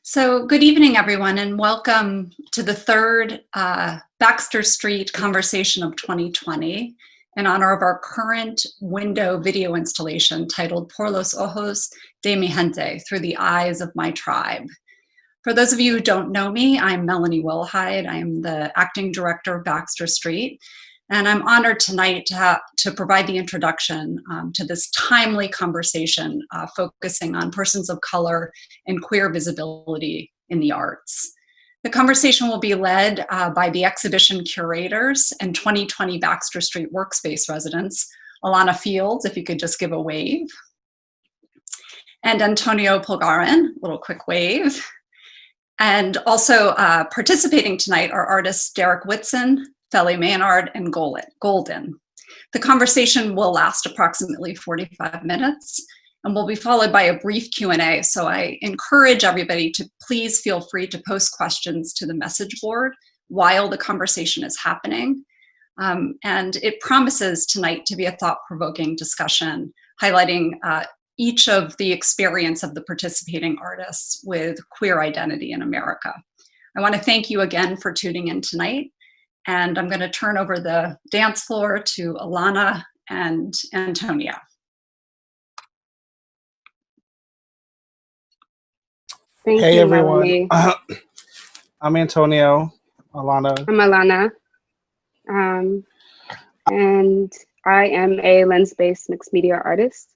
So, good evening, everyone, and welcome to the third Baxter Street Conversation of 2020 in honor of our current window video installation titled Por los Ojos de mi Gente, Through the Eyes of My Tribe. For those of you who don't know me, I'm Melanie Wilhide. I'm the acting director of Baxter Street, and I'm honored tonight to provide the introduction to this timely conversation focusing on persons of color and queer visibility in the arts. The conversation will be led by the exhibition curators and 2020 Baxter Street Workspace residents, Alana Fields, if you could just give a wave, and Antonio Pulgarin, a little quick wave. And also participating tonight are artists Derek Whitson, Feli Maynard, and Golden. The conversation will last approximately 45 minutes and will be followed by a brief Q&A. So I encourage everybody to please feel free to post questions to the message board while the conversation is happening. And it promises tonight to be a thought-provoking discussion highlighting each of the experience of the participating artists with queer identity in America. I want to thank you again for tuning in tonight, and I'm going to turn over the dance floor to Alana and Antonia. Thank hey you, everyone, Melanie. I'm Antonio. Alana. I'm Alana, and I am a lens-based mixed media artist.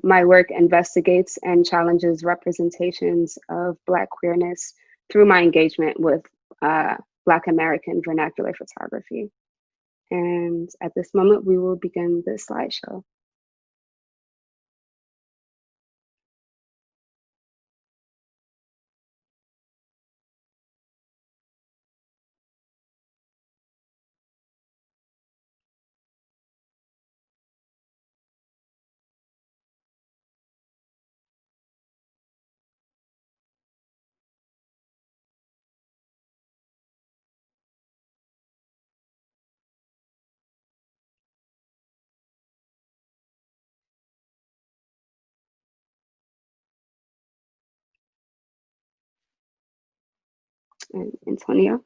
My work investigates and challenges representations of Black queerness through my engagement with Black American vernacular photography. And at this moment, we will begin the slideshow. And Antonio.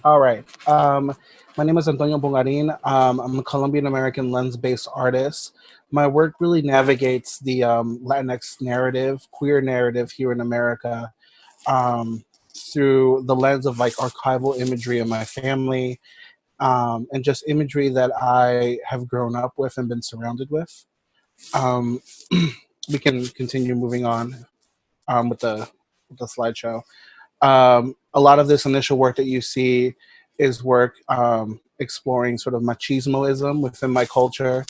All right. My name is Antonio Pulgarin. I'm a Colombian American lens-based artist. My work really navigates the Latinx narrative, queer narrative here in America, through the lens of like archival imagery in my family, and just imagery that I have grown up with and been surrounded with. Um, we can continue moving on with the slideshow. A lot of this initial work that you see is work exploring sort of machismoism within my culture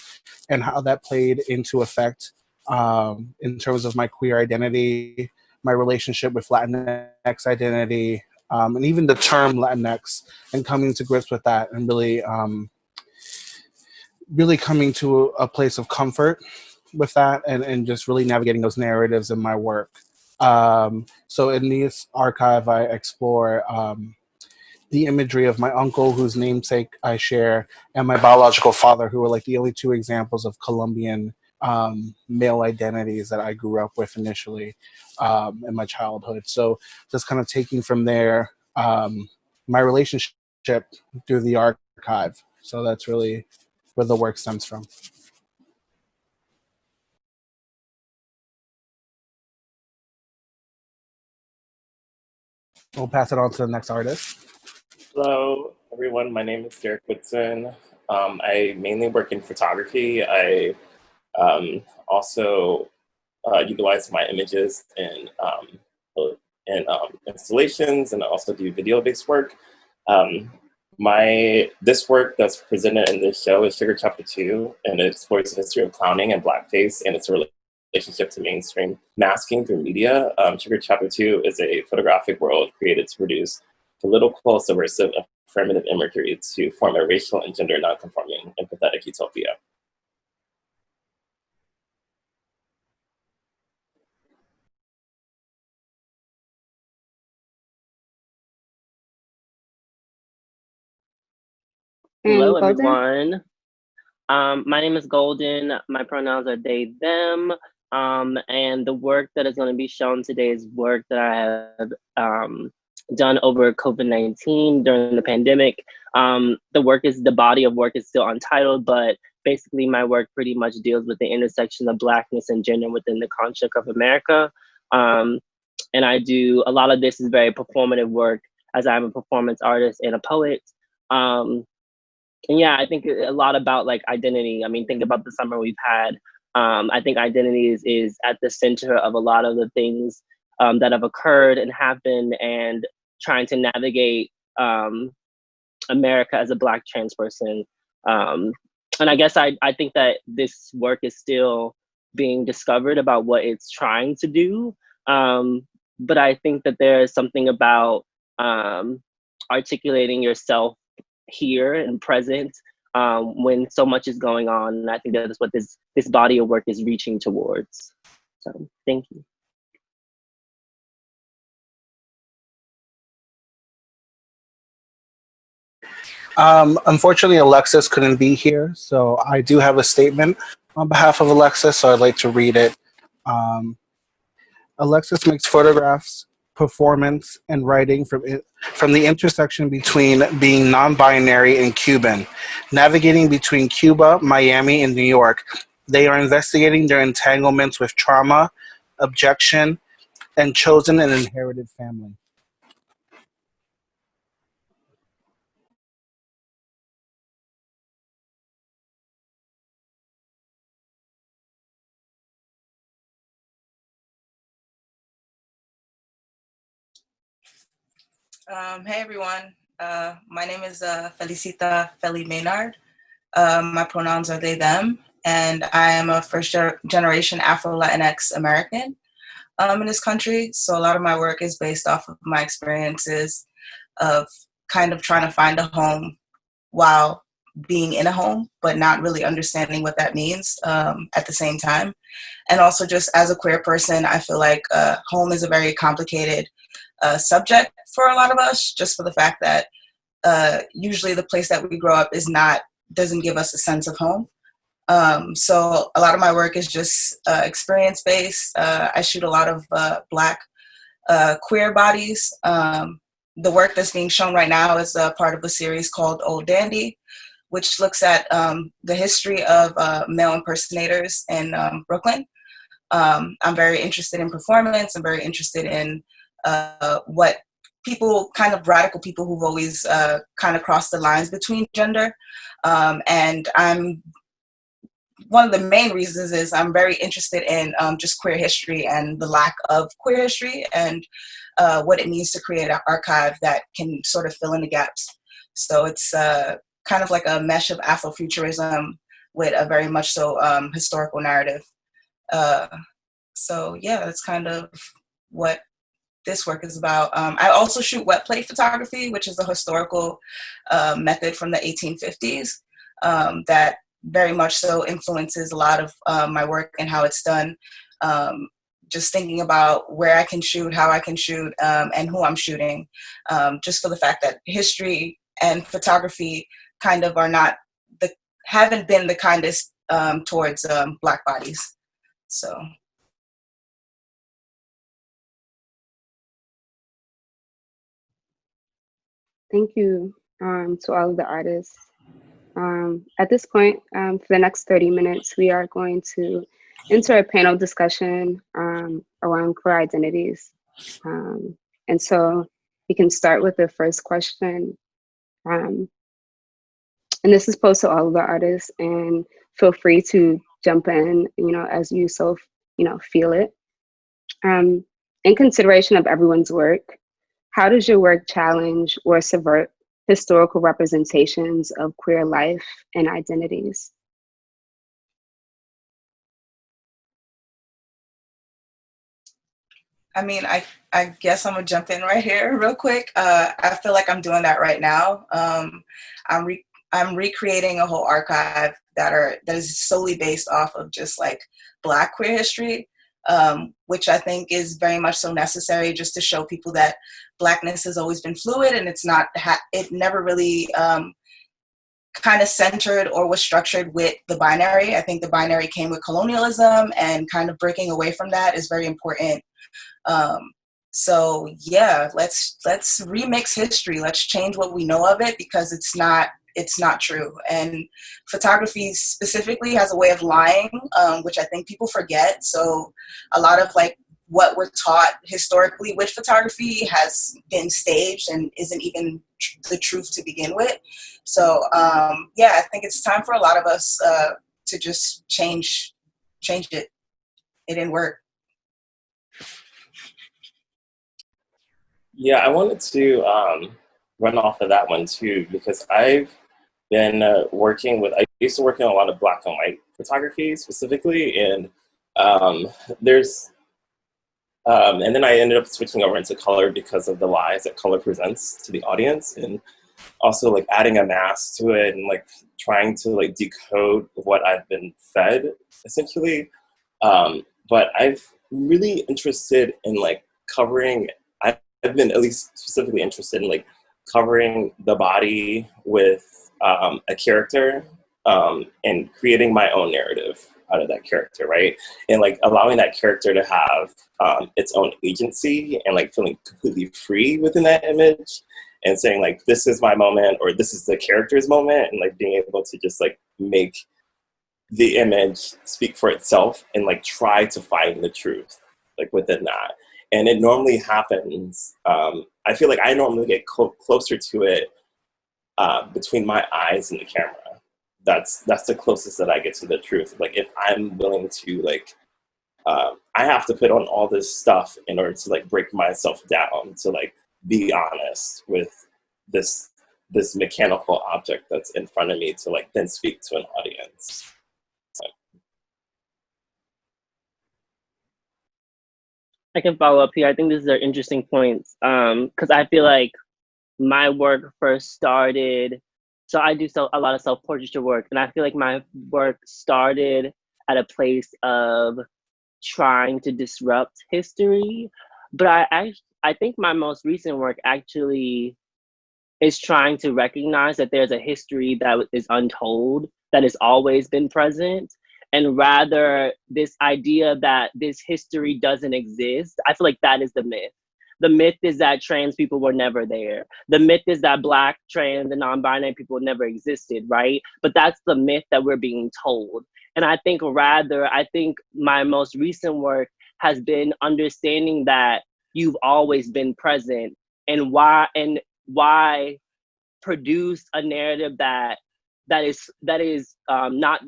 and how that played into effect in terms of my queer identity, my relationship with Latinx identity, and even the term Latinx, and coming to grips with that and really coming to a place of comfort with that and just really navigating those narratives in my work. So in this archive, I explore the imagery of my uncle, whose namesake I share, and my biological father, who are like the only two examples of Colombian male identities that I grew up with initially in my childhood. So just kind of taking from there my relationship through the archive. So that's really where the work stems from. We'll pass it on to the next artist. Hello, everyone. My name is Derek Whitson. I mainly work in photography. I also utilize my images in installations, and I also do video-based work. This work that's presented in this show is Sugar Chapter 2, and it explores the history of clowning and blackface and its relationship to mainstream masking through media. Sugar Chapter 2 is a photographic world created to produce political, subversive, affirmative imagery to form a racial and gender nonconforming empathetic utopia. And Hello, Golden? everyone. My name is Golden. My pronouns are they, them. And the work that is going to be shown today is work that I have done over COVID-19 during the pandemic. The body of work is still untitled, but basically my work pretty much deals with the intersection of Blackness and gender within the construct of America. And I do, a lot of this is very performative work as I'm a performance artist and a poet. And yeah, I think a lot about like identity. I mean, think about the summer we've had. I think identity is at the center of a lot of the things that have occurred and happened, and trying to navigate America as a Black trans person. And I guess I think that this work is still being discovered about what it's trying to do. But I think that there is something about articulating yourself here and present when so much is going on. And I think that is what this body of work is reaching towards. So thank you. Unfortunately, Alexis couldn't be here, so I do have a statement on behalf of Alexis, so I'd like to read it. Alexis makes photographs, performance, and writing from the intersection between being non-binary and Cuban, navigating between Cuba, Miami, and New York. They are investigating their entanglements with trauma, objection, and chosen and inherited family. Hey everyone, my name is Felicita Feli Maynard. My pronouns are they, them, and I am a first generation Afro-Latinx American in this country. So a lot of my work is based off of my experiences of kind of trying to find a home while being in a home, but not really understanding what that means at the same time. And also just as a queer person, I feel like home is a very complicated subject for a lot of us, just for the fact that usually the place that we grow up doesn't give us a sense of home. So a lot of my work is just experience-based. I shoot a lot of Black queer bodies. The work that's being shown right now is part of a series called Old Dandy, which looks at the history of male impersonators in Brooklyn. I'm very interested in performance. I'm very interested in what radical people who've always kind of crossed the lines between gender. And one of the main reasons is I'm very interested in just queer history and the lack of queer history, and what it means to create an archive that can sort of fill in the gaps. So it's kind of like a mesh of Afrofuturism with a very much so historical narrative. So yeah, that's kind of what this work is about. I also shoot wet plate photography, which is a historical method from the 1850s that very much so influences a lot of my work and how it's done. Just thinking about where I can shoot, how I can shoot, and who I'm shooting, just for the fact that history and photography kind of haven't been the kindest towards Black bodies. So. Thank you to all of the artists. At this point, for the next 30 minutes, we are going to enter a panel discussion around queer identities. And so we can start with the first question. And this is posed to all of the artists, and feel free to jump in, as you so, feel it. In consideration of everyone's work, how does your work challenge or subvert historical representations of queer life and identities? I mean, I guess I'm gonna jump in right here real quick. I feel like I'm doing that right now. I'm recreating a whole archive that is solely based off of just like Black queer history, which I think is very much so necessary, just to show people that Blackness has always been fluid, and it never really kind of centered or was structured with the binary. I think the binary came with colonialism, and kind of breaking away from that is very important. So yeah, let's remix history. Let's change what we know of it, because it's not true. And photography specifically has a way of lying, which I think people forget. So a lot of like what we're taught historically with photography has been staged and isn't even the truth to begin with. So yeah, I think it's time for a lot of us to just change it. It didn't work. Yeah, I wanted to run off of that one too, because I've been I used to work in a lot of black and white photography specifically, and and then I ended up switching over into color because of the lies that color presents to the audience, and also like adding a mask to it and like trying to like decode what I've been fed essentially. But I've really interested in like covering, I've been at least specifically interested in like covering the body with a character and creating my own narrative out of that character, right? And like allowing that character to have its own agency and like feeling completely free within that image, and saying like, this is my moment, or this is the character's moment, and like being able to just like make the image speak for itself and like try to find the truth like within that. And it normally happens, I feel like I normally get closer to it between my eyes and the camera. That's the closest that I get to the truth. Like if I'm willing to like, I have to put on all this stuff in order to like break myself down to like be honest with this mechanical object that's in front of me to like then speak to an audience. I can follow up here. I think these are interesting points because I feel like my work first started. So I do a lot of self-portraiture work, and I feel like my work started at a place of trying to disrupt history. But I think my most recent work actually is trying to recognize that there's a history that is untold, that has always been present. And rather this idea that this history doesn't exist, I feel like that is the myth. The myth is that trans people were never there. The myth is that Black, trans, and non-binary people never existed, right? But that's the myth that we're being told. And I think my most recent work has been understanding that you've always been present, and why produce a narrative that is not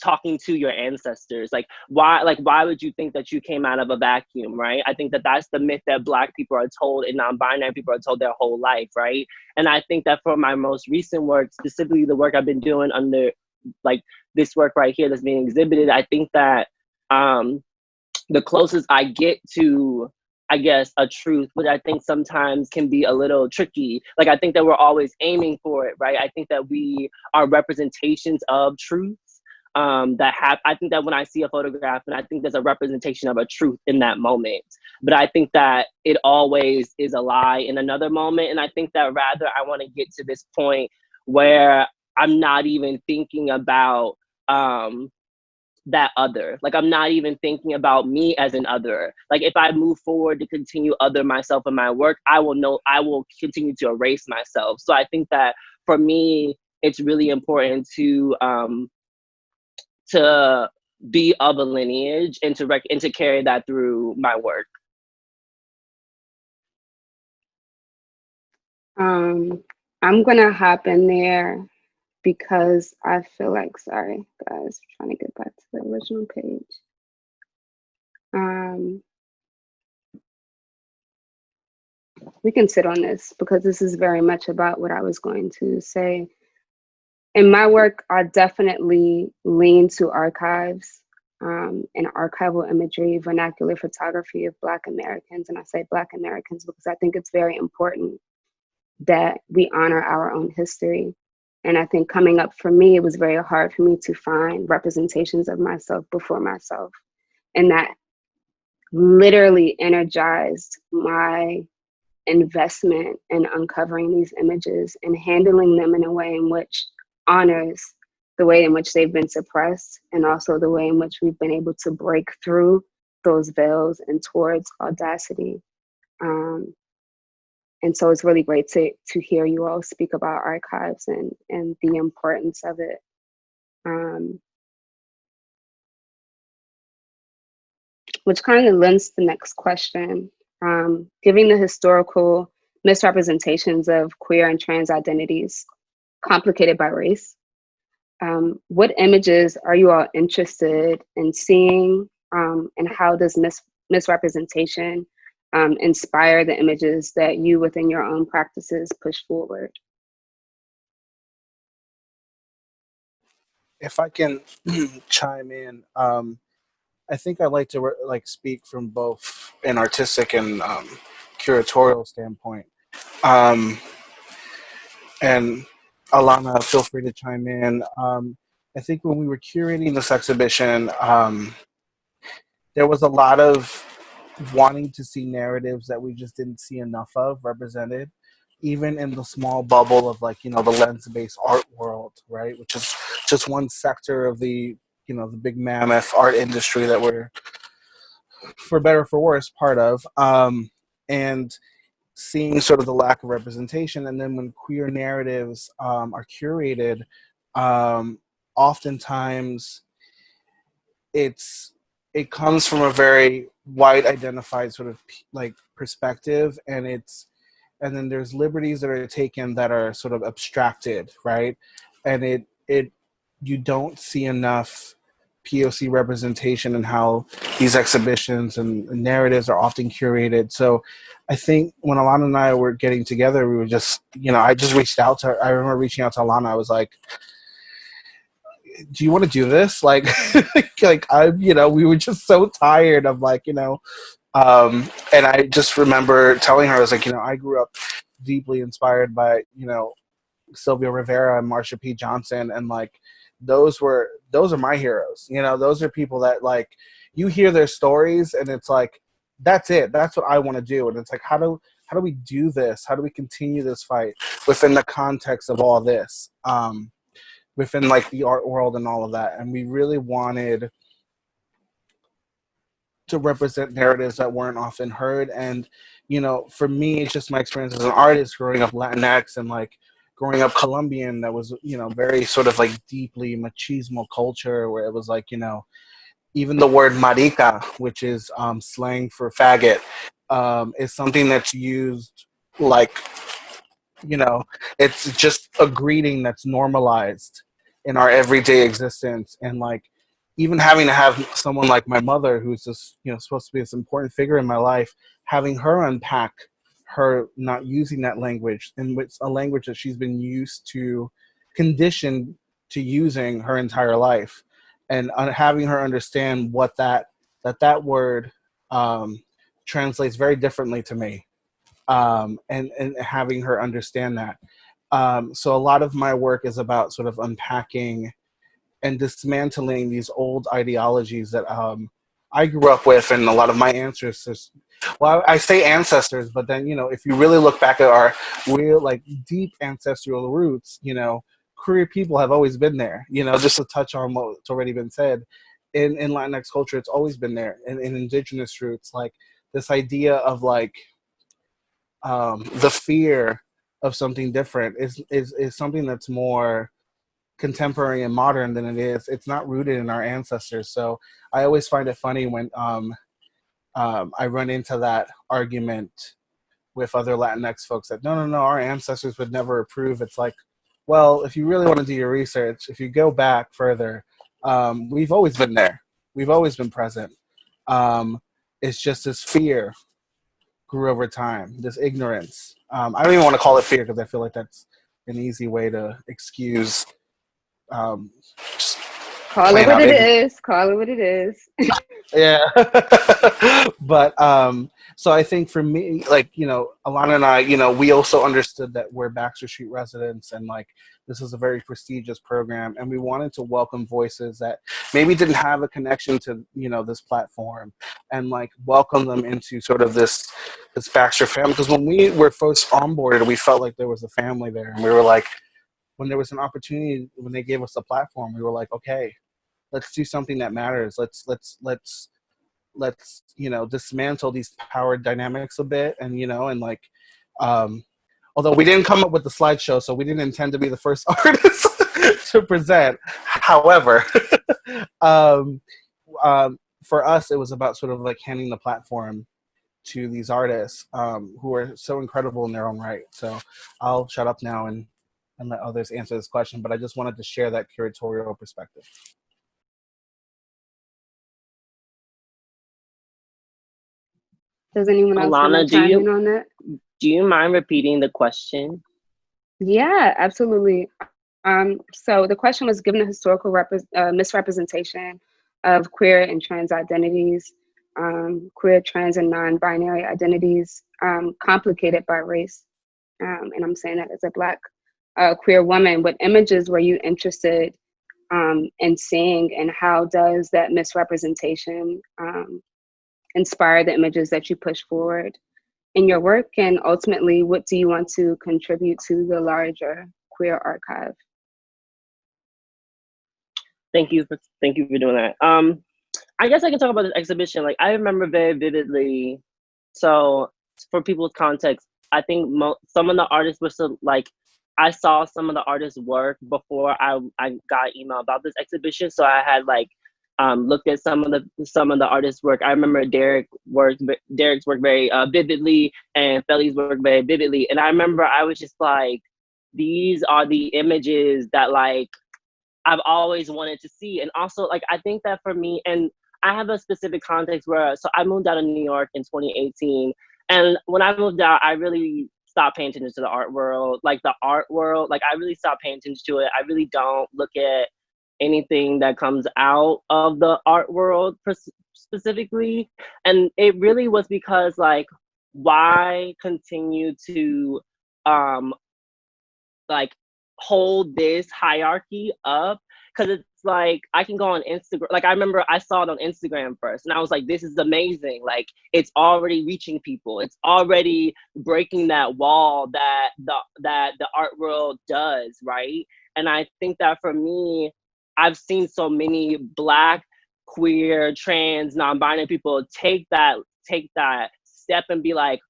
talking to your ancestors. Like why would you think that you came out of a vacuum, right? I think that that's the myth that Black people are told and non-binary people are told their whole life, right? And I think that for my most recent work, specifically the work I've been doing under like this work right here that's being exhibited, I think that the closest I get to, I guess, a truth, which I think sometimes can be a little tricky. Like I think that we're always aiming for it, right? I think that we are representations of truth. I think that when I see a photograph, and I think there's a representation of a truth in that moment, but I think that it always is a lie in another moment. And I think that rather I want to get to this point where I'm not even thinking about that other. Like I'm not even thinking about me as an other. Like if I move forward to continue other myself in my work, I will continue to erase myself. So I think that for me, it's really important to be of a lineage and to carry that through my work. I'm gonna hop in there because I feel like, sorry guys, trying to get back to the original page. We can sit on this because this is very much about what I was going to say. In my work, I definitely lean to archives and archival imagery, vernacular photography of Black Americans. And I say Black Americans because I think it's very important that we honor our own history. And I think coming up for me, it was very hard for me to find representations of myself before myself. And that literally energized my investment in uncovering these images and handling them in a way in which honors the way in which they've been suppressed and also the way in which we've been able to break through those veils and towards audacity. And so it's really great to hear you all speak about archives and the importance of it. Which kind of lends to the next question. Given the historical misrepresentations of queer and trans identities complicated by race, what images are you all interested in seeing, and how does misrepresentation inspire the images that you within your own practices push forward? If I can chime in, I think I like to speak from both an artistic and curatorial standpoint. And Alana, feel free to chime in. I think when we were curating this exhibition, there was a lot of wanting to see narratives that we just didn't see enough of represented, even in the small bubble of the lens-based art world, right? Which is just one sector of the the big mammoth art industry that we're, for better or for worse, part of. And seeing sort of the lack of representation, and then when queer narratives are curated, oftentimes it comes from a very white identified sort of perspective, and then there's liberties that are taken that are sort of abstracted, right? And you don't see enough POC representation in how these exhibitions and narratives are often curated. So I think when Alana and I were getting together, we were just, I just reached out to her. I remember reaching out to Alana. I was like, do you want to do this? We were just so tired of and I just remember telling her, I was like, I grew up deeply inspired by, Sylvia Rivera and Marsha P. Johnson. And those are my heroes. Those are people that you hear their stories and it's like, that's it. That's what I want to do. And it's like, how do we do this? How do we continue this fight within the context of all this? Within the art world and all of that. And we really wanted to represent narratives that weren't often heard. And, for me, it's just my experience as an artist growing up Latinx and growing up Colombian, that was, very sort of deeply machismo culture where it was even the word marica, which is slang for faggot, is something that's used it's just a greeting that's normalized in our everyday existence. And even having to have someone like my mother, who's just supposed to be this important figure in my life, having her unpack her not using that language, and it's a language that she's been conditioned to using her entire life, and having her understand what that word translates very differently to me, and having her understand that. So a lot of my work is about sort of unpacking and dismantling these old ideologies that I grew up with, and a lot of my ancestors. Well, I say ancestors, but then if you really look back at our real deep ancestral roots, queer people have always been there. Just to touch on what's already been said, in Latinx culture, it's always been there. In indigenous roots, this idea of the fear of something different is something that's more contemporary and modern than it's not rooted in our ancestors. So I always find it funny when I run into that argument with other Latinx folks that no, our ancestors would never approve. It's like, well, if you really want to do your research, if you go back further, we've always been there. We've always been present. It's just this fear grew over time, this ignorance. I don't even want to call it fear because I feel like that's an easy way to excuse. Call it what it is. Call it what it is. Yeah. But so I think for me, Alana and I, we also understood that we're Baxter Street residents, and this is a very prestigious program, and we wanted to welcome voices that maybe didn't have a connection to this platform, and welcome them into sort of this Baxter family. Because when we were first onboarded, we felt like there was a family there, and we were like, when there was an opportunity, when they gave us a platform, we were like, okay, let's do something that matters. Let's dismantle these power dynamics a bit, and although we didn't come up with the slideshow, so we didn't intend to be the first artist to present. However, for us, it was about sort of like handing the platform to these artists who are so incredible in their own right. So I'll shut up now and let others answer this question, but I just wanted to share that curatorial perspective. Does anyone else want Alana, to chime in on that? do you mind repeating the question? Yeah, absolutely. So the question was, given the historical misrepresentation of queer and trans identities, queer, trans, and non-binary identities complicated by race, and I'm saying that as a Black queer woman, what images were you interested in seeing, and how does that misrepresentation inspire the images that you push forward in your work? And ultimately, what do you want to contribute to the larger queer archive? Thank you for doing that. I guess I can talk about this exhibition. Like, I remember very vividly. So for people's context, I think some of the artists were still like, I saw some of the artists' work before I got email about this exhibition. So I had like looked at some of the artists' work. I remember Derek's work very vividly, and Feli's work very vividly. And I remember I was just like, these are the images that like I've always wanted to see. And also, like, I think that for me, and I have a specific context where, so I moved out of New York in 2018. And when I moved out, I really stopped paying attention to the art world. Like, the art world, like, I really stopped paying attention to it. I really don't look at anything that comes out of the art world specifically. And it really was because, like, why continue to, like, hold this hierarchy up? Because it's like, I can go on Instagram. Like, I remember I saw it on Instagram first, and I was like, this is amazing. Like, it's already reaching people. It's already breaking that wall that the art world does, right? And I think that for me, I've seen so many Black, queer, trans, non-binary people take that step and be like,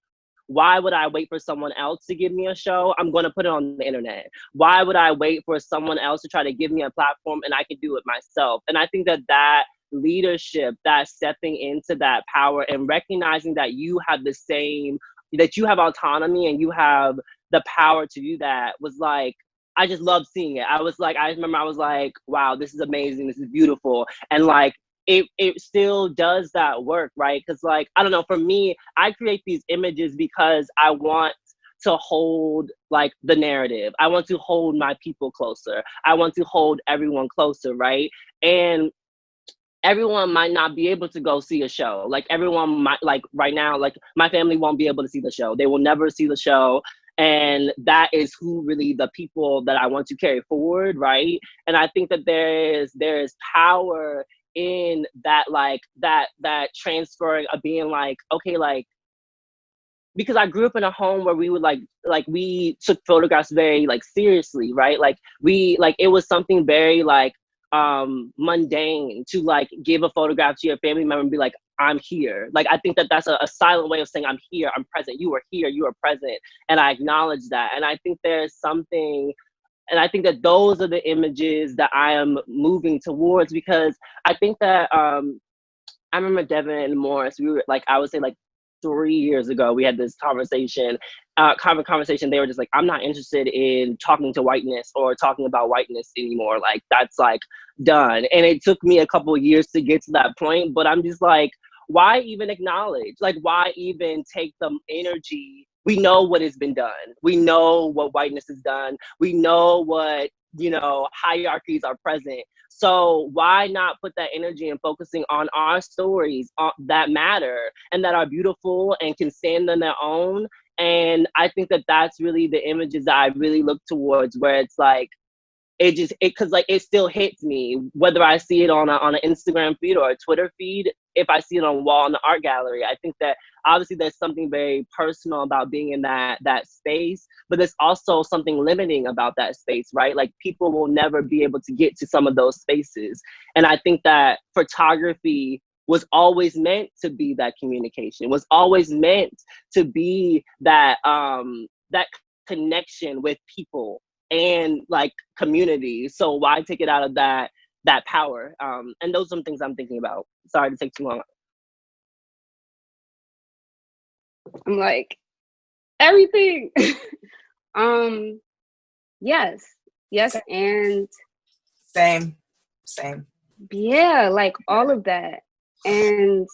why would I wait for someone else to give me a show? I'm going to put it on the internet. Why would I wait for someone else to try to give me a platform and I can do it myself? And I think that leadership, that stepping into that power and recognizing that you have that you have autonomy and you have the power to do that was like, I just loved seeing it. I remember I was like, wow, this is amazing. This is beautiful. And like, it still does that work, right? Because like, I don't know, for me, I create these images because I want to hold like the narrative. I want to hold my people closer. I want to hold everyone closer, right? And everyone might not be able to go see a show. Like, everyone might, like, right now, like, my family won't be able to see the show. They will never see the show. And that is who really the people that I want to carry forward, right? And I think that there is power in that, like, that transferring of being like, okay, like, because I grew up in a home where we would like we took photographs very like seriously, right? Like, it was something very like mundane to like give a photograph to your family member and be like, I'm here. Like, I think that that's a silent way of saying I'm here, I'm present, you are here, you are present. And I acknowledge that. And I think there's something, and I think that those are the images that I am moving towards, because I think that I remember Devin and Morris, we were like, I would say like 3 years ago, we had this conversation. They were just like, I'm not interested in talking to whiteness or talking about whiteness anymore. Like, that's like done. And it took me a couple of years to get to that point, but I'm just like, why even acknowledge? Like, why even take the energy? We know what has been done. We know what whiteness has done. We know what, hierarchies are present. So why not put that energy and focusing on our stories that matter and that are beautiful and can stand on their own? And I think that that's really the images that I really look towards, where it's like, cause like it still hits me, whether I see it on an Instagram feed or a Twitter feed, if I see it on a wall in the art gallery. I think that obviously there's something very personal about being in that space, but there's also something limiting about that space, right? Like people will never be able to get to some of those spaces. And I think that photography was always meant to be that communication, was always meant to be that that connection with people and like community. So why take it out of that power? And those are some things I'm thinking about. Sorry to take too long. I'm like, everything. Yes, and Same. yeah, like all of that. And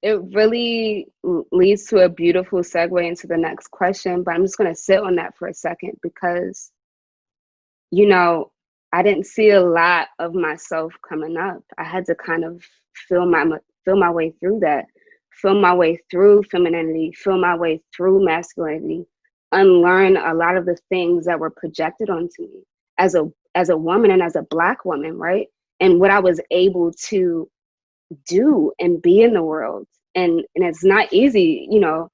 it really leads to a beautiful segue into the next question, but I'm just going to sit on that for a second because, you know, I didn't see a lot of myself coming up. I had to kind of feel my way through that, feel my way through femininity, feel my way through masculinity, unlearn a lot of the things that were projected onto me as a woman and as a Black woman, right? And what I was able to do and be in the world. And it's not easy, you know,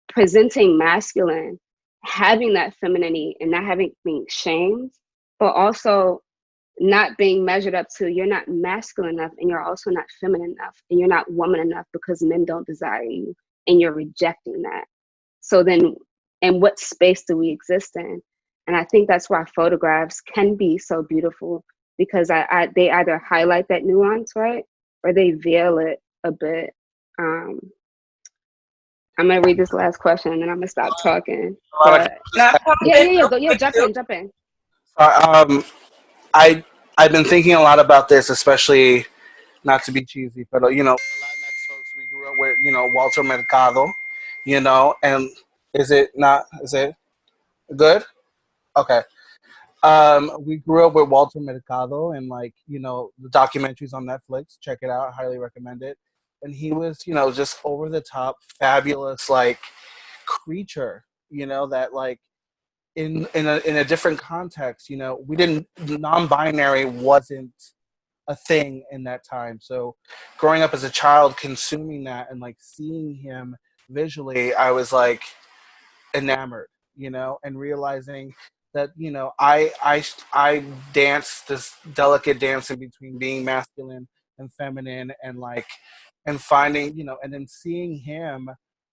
presenting masculine, having that femininity and not being shamed, but also not being measured up to, you're not masculine enough and you're also not feminine enough and you're not woman enough because men don't desire you and you're rejecting that. So then, in what space do we exist in? And I think that's why photographs can be so beautiful, because they either highlight that nuance, right? Or they veil it a bit. I'm gonna read this last question and then I'm gonna stop talking. But yeah, jump in. I've been thinking a lot about this, especially not to be cheesy, but you know, for Latinx folks, we grew up with, you know, Walter Mercado, you know, and is it good? Okay. We grew up with Walter Mercado and, like, you know, the documentaries on Netflix. Check it out. Highly recommend it. And he was, you know, just over the top, fabulous, like, creature, you know, that like in a different context, you know, non-binary wasn't a thing in that time. So growing up as a child, consuming that and like seeing him visually, I was like enamored, you know, and realizing that, you know, I dance this delicate dance in between being masculine and feminine and like, and finding, you know, and then seeing him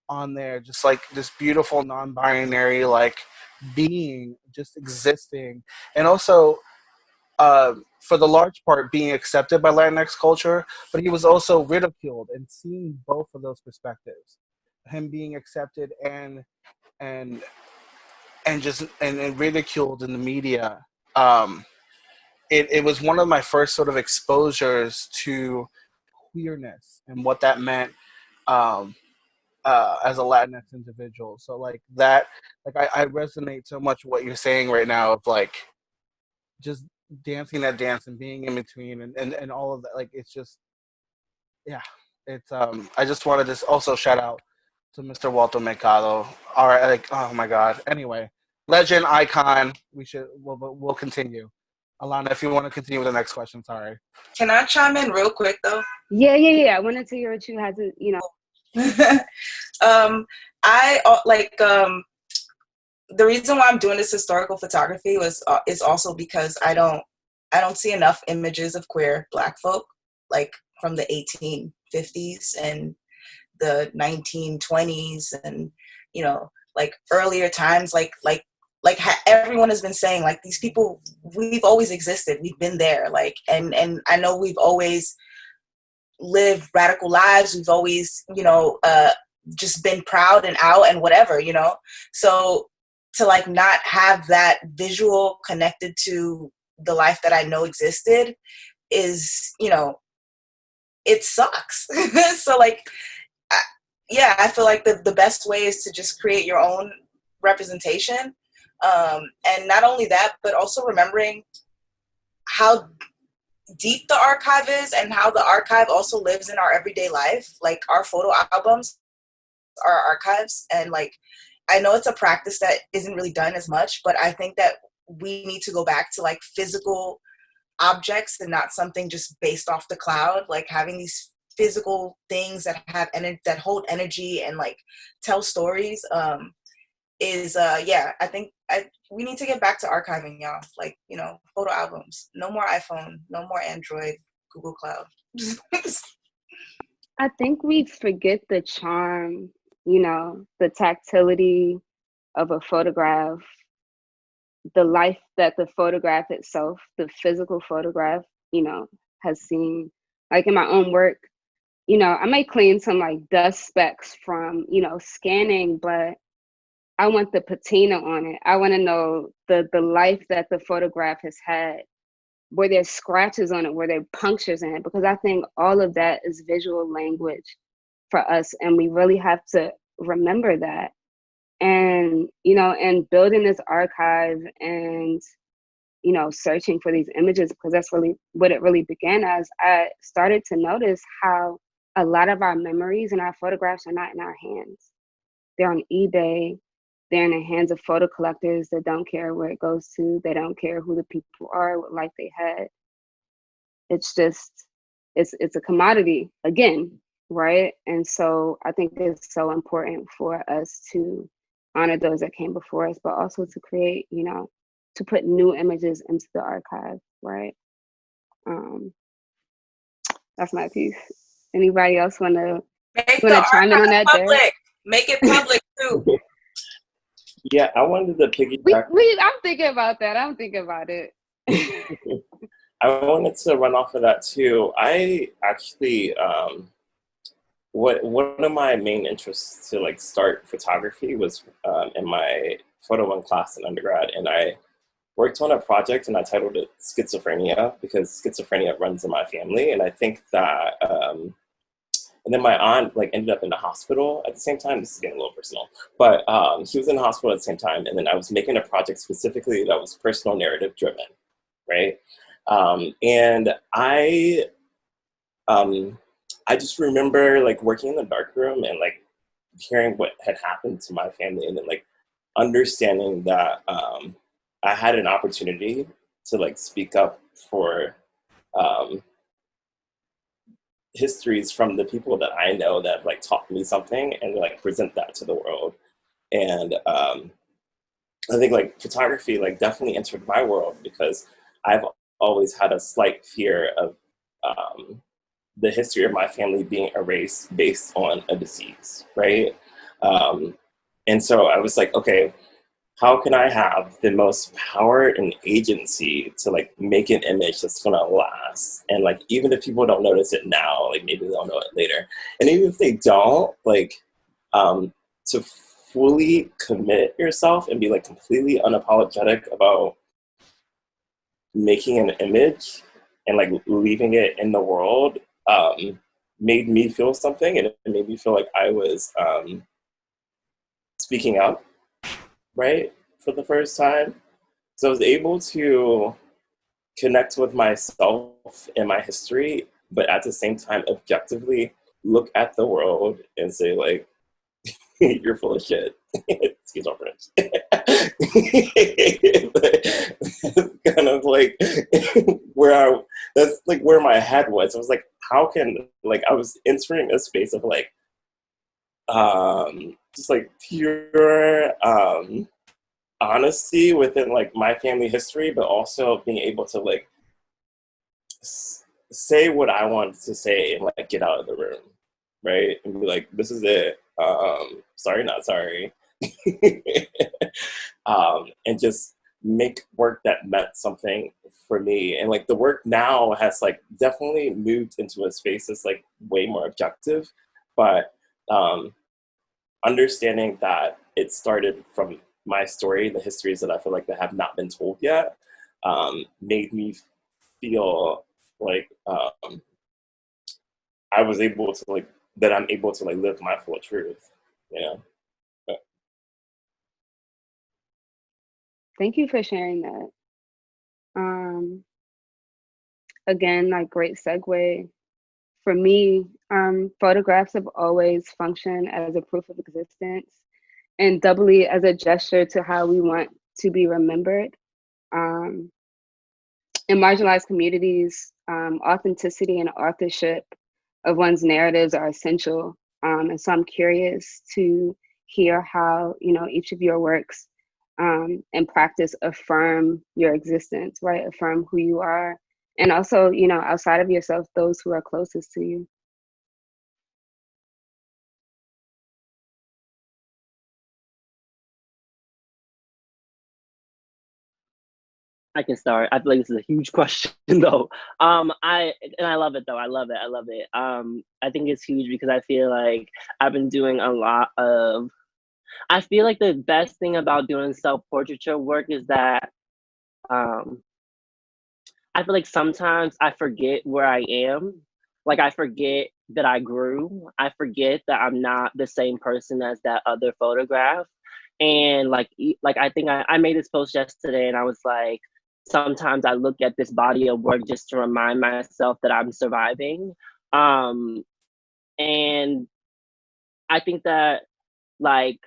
on there, just like this beautiful non-binary, like being just existing. And also, for the large part, being accepted by Latinx culture, but he was also ridiculed, and seeing both of those perspectives, him being accepted and ridiculed in the media. It was one of my first sort of exposures to queerness and what that meant as a Latinx individual. So like that, like I resonate so much with what you're saying right now of like just dancing that dance and being in between and all of that. Like it's just, yeah, it's I just wanted to also shout out to Mr. Walter Mercado. All right, like, oh my God. Anyway, legend, icon. We'll continue. Alana, if you want to continue with the next question, sorry. Can I chime in real quick though? Yeah. I wanted to hear what you had to, you know. The reason why I'm doing this historical photography is also because I don't see enough images of queer Black folk, like from the 1850s and the 1920s and, you know, like earlier times, everyone has been saying, like, these people, we've always existed, we've been there, like, and I know we've always lived radical lives, we've always, you know, just been proud and out and whatever, you know. So to like not have that visual connected to the life that I know existed is, you know, it sucks. So like, I feel like the best way is to just create your own representation. And not only that, but also remembering how deep the archive is and how the archive also lives in our everyday life. Like our photo albums are archives, and like I know it's a practice that isn't really done as much, but I think that we need to go back to like physical objects and not something just based off the cloud. Like having these physical things that have that hold energy and like tell stories is yeah, I think we need to get back to archiving, y'all. Like, you know, photo albums. No more iPhone, no more Android, Google Cloud. I think we forget the charm, you know, the tactility of a photograph, the life that the photograph itself, the physical photograph, you know, has seen. Like in my own work, you know, I may clean some like dust specks from, you know, scanning, but I want the patina on it. I want to know the life that the photograph has had. Were there scratches on it? Were there punctures in it? Because I think all of that is visual language for us, and we really have to remember that. And, you know, and building this archive and, you know, searching for these images, because that's really what it really began as, I started to notice how a lot of our memories and our photographs are not in our hands. They're on eBay. They're in the hands of photo collectors that don't care where it goes to. They don't care who the people are, what life they had. It's just, it's a commodity again, right? And so I think it's so important for us to honor those that came before us, but also to create, you know, to put new images into the archive, right? That's my piece. Anybody else want to chime in on that? Public. Make it public too. Yeah, I wanted to piggyback. I'm thinking about that. I'm thinking about it. I wanted to run off of that too. I actually, one of my main interests to like start photography was in my photo one class in undergrad, and I worked on a project and I titled it Schizophrenia, because schizophrenia runs in my family, and I think that. And then my aunt like ended up in the hospital at the same time. This is getting a little personal, but she was in the hospital at the same time. And then I was making a project specifically that was personal narrative driven, right? And I just remember like working in the darkroom and like hearing what had happened to my family, and then like understanding that I had an opportunity to like speak up for histories from the people that I know that like taught me something, and like present that to the world. And I think like photography like definitely entered my world, because I've always had a slight fear of the history of my family being erased based on a disease, right? And so I was like, okay, how can I have the most power and agency to like make an image that's gonna last? And like, even if people don't notice it now, like maybe they'll know it later. And even if they don't, like to fully commit yourself and be like completely unapologetic about making an image and like leaving it in the world made me feel something, and it made me feel like I was speaking up, right, for the first time. So I was able to connect with myself and my history, but at the same time objectively look at the world and say like, you're full of shit. Excuse my French. Kind of like that's like where my head was. I was like, how can, like, I was entering a space of like just like pure honesty within like my family history, but also being able to like say what I wanted to say and like get out of the room, right? And be like, this is it. Sorry, not sorry. And just make work that meant something for me. And like the work now has like definitely moved into a space that's like way more objective, but understanding that it started from my story, the histories that I feel like that have not been told yet, made me feel like I was able to like, that I'm able to like live my full truth, you know? Thank you for sharing that. Again, like great segue. For me, photographs have always functioned as a proof of existence, and doubly as a gesture to how we want to be remembered. In marginalized communities, authenticity and authorship of one's narratives are essential. And so I'm curious to hear how, each of your works and practice affirm your existence, right? Affirm who you are. And also, outside of yourself, those who are closest to you. I can start. I feel like this is a huge question though. I love it though. I love it. I love it. I think it's huge because I feel like I've been doing a lot of. I feel like the best thing about doing self-portraiture work is that I feel like sometimes I forget where I am. Like I forget that I grew. I forget that I'm not the same person as that other photograph. And like I think I made this post yesterday and I was like, sometimes I look at this body of work just to remind myself that I'm surviving. And I think that like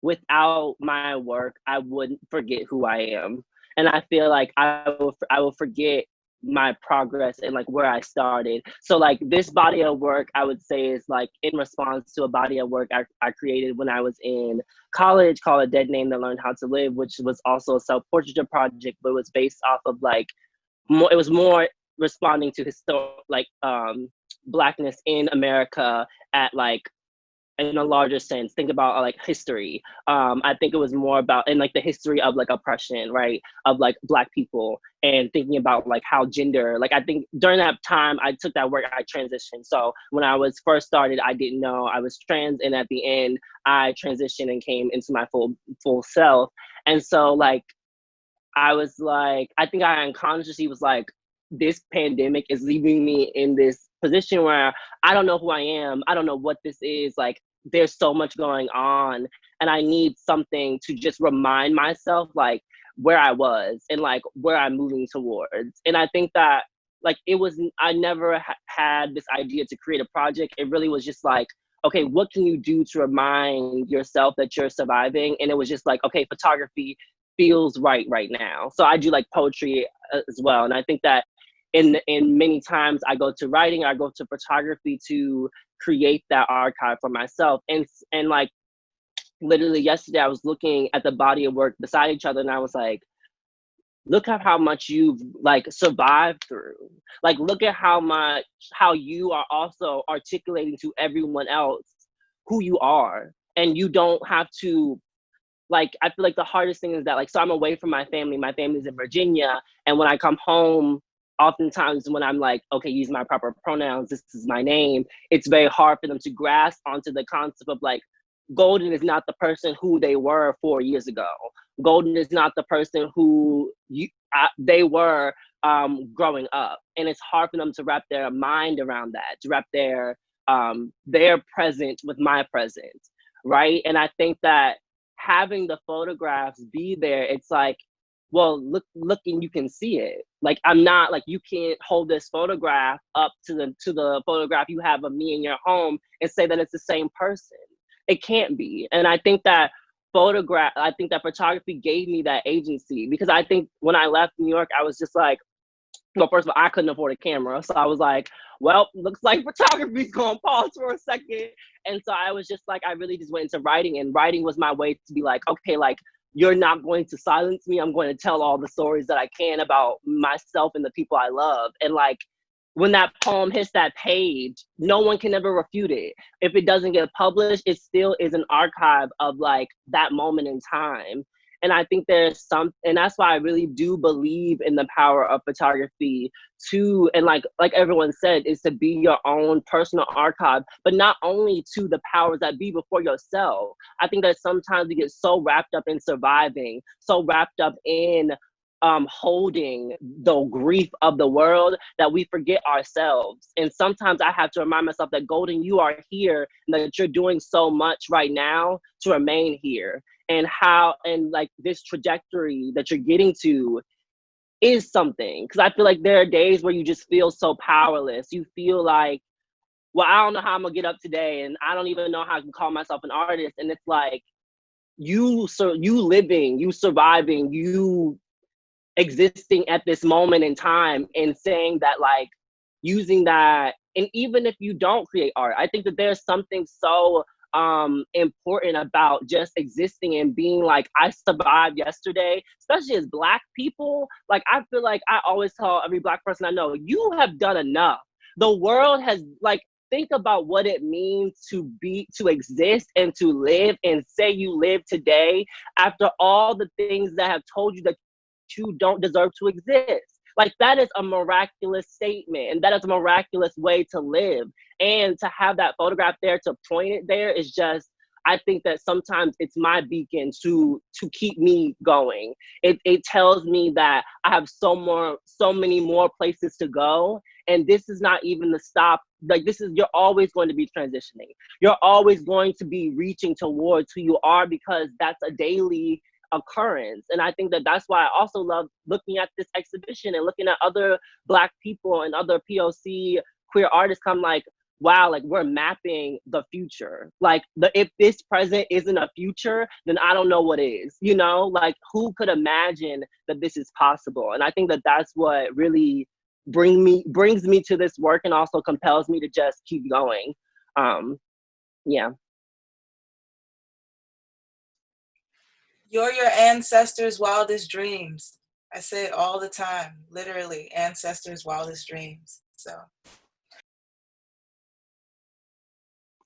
without my work, I wouldn't forget who I am. And I feel like I will forget my progress and like where I started. So like this body of work, I would say is like in response to a body of work I created when I was in college called A Dead Name That Learned How to Live, which was also a self-portraiture project, but it was based off of like, it was more responding to Blackness in America at like, in a larger sense, think about like history. I think it was more about in like the history of like oppression, right? Of like Black people and thinking about like how gender, like I think during that time I took that work, I transitioned. So when I was first started, I didn't know I was trans. And at the end, I transitioned and came into my full self. And so like, I was like, I think I unconsciously was like, this pandemic is leaving me in this position where I don't know who I am. I don't know what this is. Like, there's so much going on. And I need something to just remind myself, like, where I was and like where I'm moving towards. And I think that, like, I never had this idea to create a project. It really was just like, okay, what can you do to remind yourself that you're surviving? And it was just like, okay, photography feels right now. So I do like poetry as well. And I think that in many times I go to writing, I go to photography to create that archive for myself. And like literally yesterday I was looking at the body of work beside each other and I was like, look at how much you've like survived through. Like look at how you are also articulating to everyone else who you are. And you don't have to, like, I feel like the hardest thing is that, like, so I'm away from my family. My family's in Virginia. And when I come home, oftentimes when I'm like, okay, use my proper pronouns, this is my name, it's very hard for them to grasp onto the concept of like, Golden is not the person who they were 4 years ago. Golden is not the person who they were growing up. And it's hard for them to wrap their mind around that, to wrap their present with my present, right? And I think that having the photographs be there, it's like, well, look and you can see it. Like, I'm not like, you can't hold this photograph up to the photograph you have of me in your home and say that it's the same person. It can't be. And I think that photography gave me that agency, because I think when I left New York, I was just like, well, first of all, I couldn't afford a camera. So I was like, well, looks like photography's going to pause for a second. And so I was just like, I really just went into writing, and writing was my way to be like, okay, like, you're not going to silence me. I'm going to tell all the stories that I can about myself and the people I love. And like, when that poem hits that page, no one can ever refute it. If it doesn't get published, it still is an archive of like that moment in time. And I think and that's why I really do believe in the power of photography and like everyone said, is to be your own personal archive, but not only to the powers that be before yourself. I think that sometimes we get so wrapped up in surviving, so wrapped up in holding the grief of the world that we forget ourselves. And sometimes I have to remind myself that, Golden, you are here, and that you're doing so much right now to remain here. And like this trajectory that you're getting to is something. Because I feel like there are days where you just feel so powerless. You feel like, well, I don't know how I'm gonna get up today, and I don't even know how I can call myself an artist. And it's like, you living, you surviving, you existing at this moment in time and saying that, like, using that, and even if you don't create art, I think that there's something so important about just existing and being like, I survived yesterday, especially as Black people. Like, I feel like I always tell every Black person I know, you have done enough. The world has, like, think about what it means to exist and to live and say you live today after all the things that have told you that you don't deserve to exist. Like, that is a miraculous statement, and that is a miraculous way to live. And to have that photograph there, to point it there, is just, I think that sometimes it's my beacon to keep me going. It tells me that I have so many more places to go. And this is not even the stop. Like, you're always going to be transitioning. You're always going to be reaching towards who you are, because that's a daily occurrence. And I think that that's why I also love looking at this exhibition and looking at other Black people and other POC queer artists. I'm like, wow, like, we're mapping the future. Like, if this present isn't a future, then I don't know what is, you know? Like, who could imagine that this is possible? And I think that that's what really brings me to this work, and also compels me to just keep going. Yeah. You're your ancestors' wildest dreams. I say it all the time, literally, ancestors' wildest dreams. So.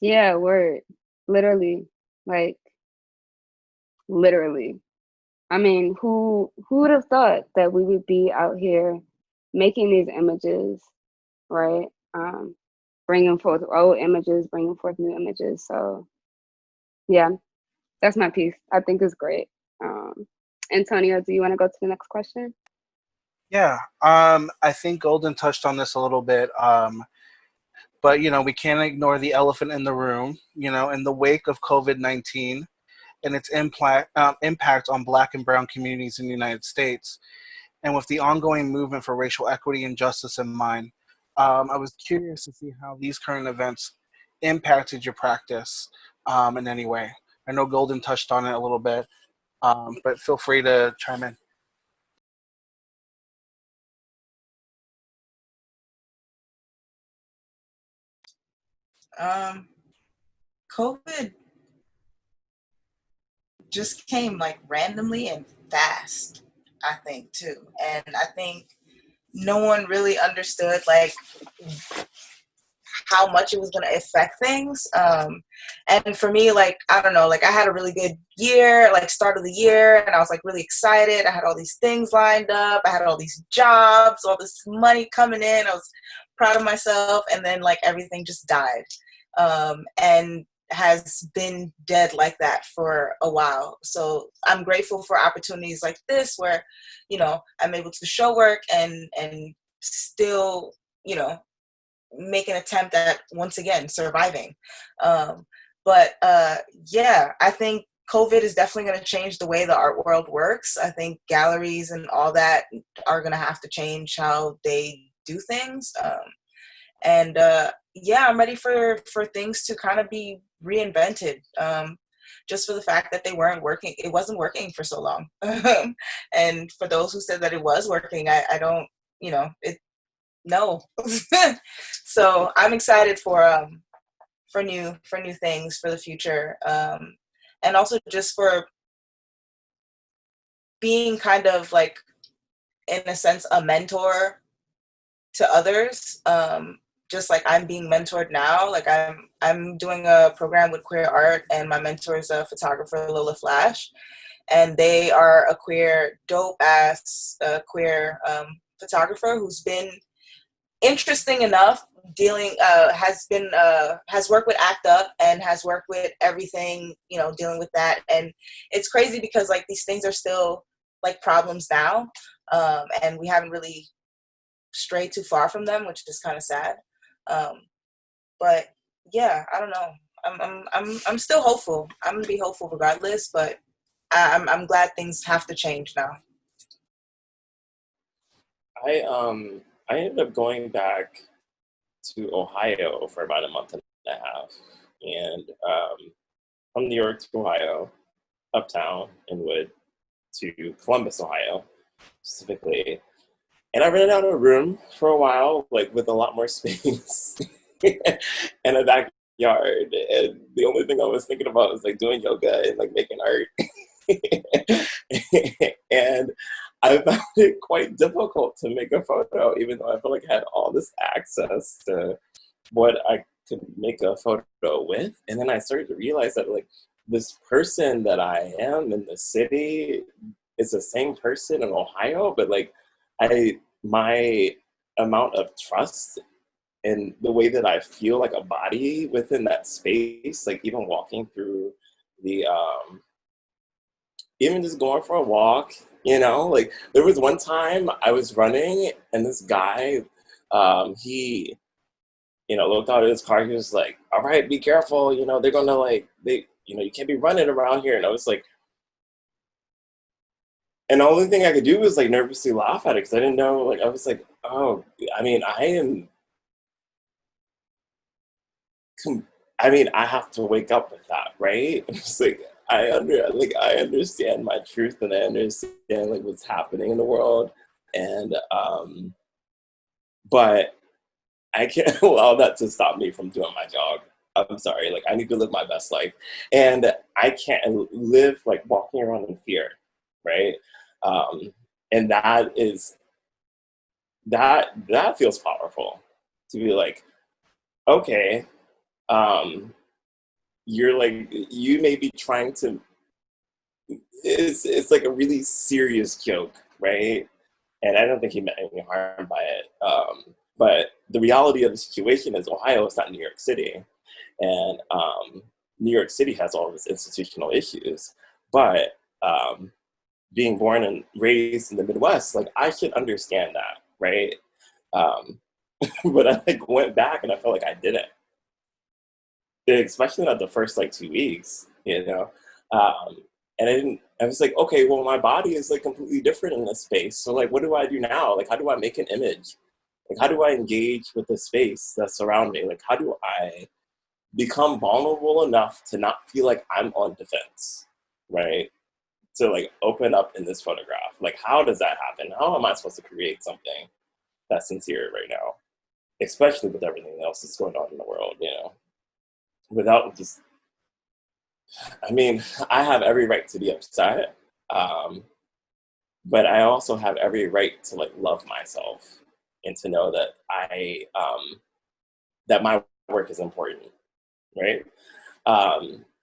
Yeah, word. Literally. Like, literally. I mean, who would have thought that we would be out here making these images, right? Bringing forth old images, bringing forth new images. So, yeah, that's my piece. I think it's great. Antonio, do you want to go to the next question? Yeah, I think Golden touched on this a little bit, but we can't ignore the elephant in the room. In the wake of COVID-19 and its impact on Black and Brown communities in the United States, and with the ongoing movement for racial equity and justice in mind, I was curious to see how these current events impacted your practice in any way. I know Golden touched on it a little bit, but feel free to chime in. COVID just came like randomly and fast, I think, too. And I think no one really understood like how much it was going to affect things. And for me, like, I don't know, like, I had a really good year, like, start of the year, and I was like really excited. I had all these things lined up. I had all these jobs, all this money coming in. I was proud of myself. And then like everything just died. And has been dead like that for a while. So I'm grateful for opportunities like this where, I'm able to show work and still, make an attempt at, once again, surviving. Yeah, I think COVID is definitely going to change the way the art world works. I think galleries and all that are going to have to change how they do things. Yeah, I'm ready for things to kind of be reinvented, just for the fact that it wasn't working for so long. And for those who said that it was working, I don't, no. So I'm excited for new things for the future, and also just for being kind of like, in a sense, a mentor to others. Just like I'm being mentored now. Like I'm doing a program with Queer Art, and my mentor is a photographer, Lola Flash, and they are a queer, dope ass queer photographer who's been interesting enough has worked with ACT UP and has worked with everything, dealing with that. And it's crazy because like these things are still like problems now, and we haven't really strayed too far from them, which is kind of sad. But yeah, I don't know. I'm still hopeful. I'm gonna be hopeful regardless, but I'm glad things have to change now. I ended up going back to Ohio for about a month and a half, and from New York to Ohio, uptown, Inwood, to Columbus, Ohio. specifically. And I rented out a room for a while, like with a lot more space and a backyard. And the only thing I was thinking about was like doing yoga and like making art. And I found it quite difficult to make a photo, even though I felt like I had all this access to what I could make a photo with. And then I started to realize that like this person that I am in the city is the same person in Ohio, but like my amount of trust and the way that I feel like a body within that space, like even walking through the even just going for a walk, you know, like there was one time I was running and this guy, he, you know, looked out at his car. He was like, "All right, be careful. You know, they're gonna like you know, you can't be running around here." And I was like, and the only thing I could do was like nervously laugh at it because I didn't know. Like I was like, "Oh, I mean, I mean, I have to wake up with that, right?" It's like I understand my truth and I understand like what's happening in the world, and but I can't allow that to stop me from doing my job. I'm sorry, like I need to live my best life, and I can't live like walking around in fear, right? And that feels powerful to be like, okay, um, you're like you may be trying to. It's like a really serious joke, right? And I don't think he meant any harm by it. But the reality of the situation is Ohio is not New York City, and New York City has all of its institutional issues. But being born and raised in the Midwest, like I should understand that, right? Um, but I like went back and I felt like I didn't, especially not the first like 2 weeks, you know. Um, and I didn't. I was like, okay, well, my body is like completely different in this space. So like, what do I do now? Like, how do I make an image? Like, how do I engage with the space that's around me? Like, how do I become vulnerable enough to not feel like I'm on defense, right? To like open up in this photograph. Like, how does that happen? How am I supposed to create something that's sincere right now? Especially with everything else that's going on in the world, you know? Without just, I mean, I have every right to be upset, but I also have every right to like love myself and to know that that my work is important, right?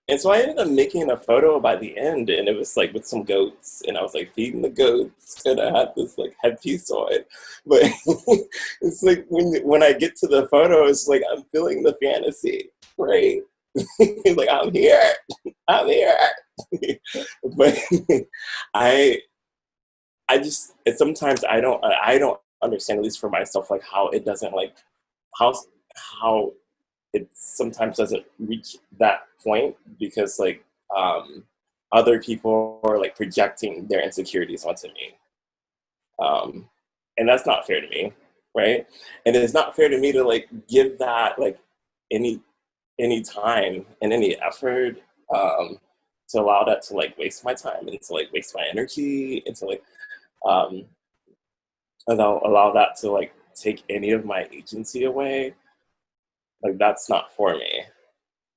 And so I ended up making a photo by the end, and it was like with some goats, and I was like feeding the goats, and I had this like headpiece on. But it's like when I get to the photo, it's like I'm feeling the fantasy, right? Like I'm here. But I sometimes I don't understand, at least for myself, like how it doesn't like how how it sometimes doesn't reach that point because like other people are like projecting their insecurities onto me, and that's not fair to me, right? And it's not fair to me to like give that like any time and any effort, to allow that to like waste my time and to like waste my energy and to like um, allow that to like take any of my agency away. Like that's not for me.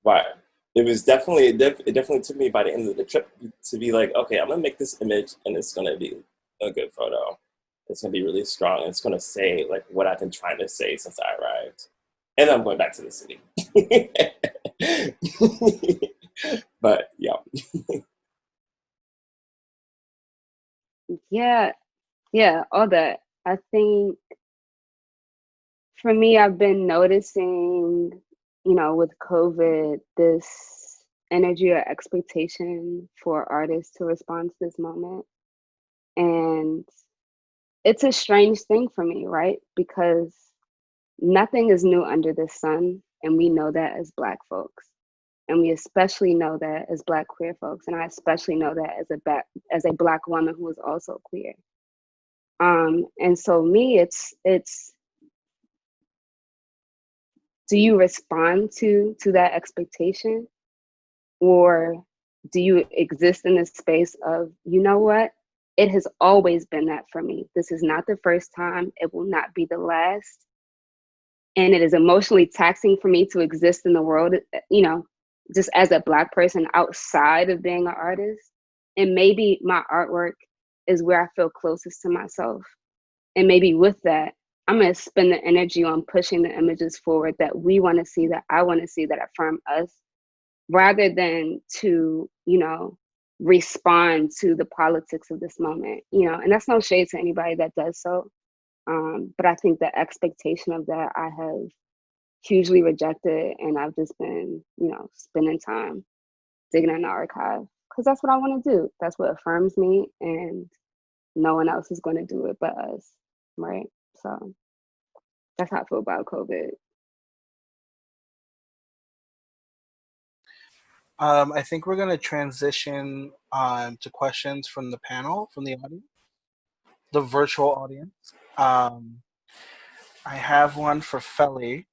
But it was definitely it definitely took me by the end of the trip to be like, okay, I'm gonna make this image and it's gonna be a good photo. It's gonna be really strong. And it's gonna say like what I've been trying to say since I arrived. And I'm going back to the city. But yeah. Yeah, yeah, all that. I think for me, I've been noticing, with COVID, this energy or expectation for artists to respond to this moment. And it's a strange thing for me, right? Because nothing is new under the sun. And we know that as Black folks. And we especially know that as Black queer folks. And I especially know that as a Black woman who is also queer. And so me, it's do you respond to that expectation, or do you exist in this space of, you know what, it has always been that for me. This is not the first time. It will not be the last. And it is emotionally taxing for me to exist in the world, you know, just as a Black person outside of being an artist. And maybe my artwork is where I feel closest to myself. And maybe with that, I'm going to spend the energy on pushing the images forward that we want to see, that I want to see, that affirm us, rather than to, you know, respond to the politics of this moment, you know. And that's no shade to anybody that does so. But I think the expectation of that I have hugely rejected, and I've just been, you know, spending time digging in the archive because that's what I want to do. That's what affirms me, and no one else is going to do it but us, right? So that's how I feel about COVID. I think we're going to transition to questions from the panel, from the audience, the virtual audience. I have one for Feli,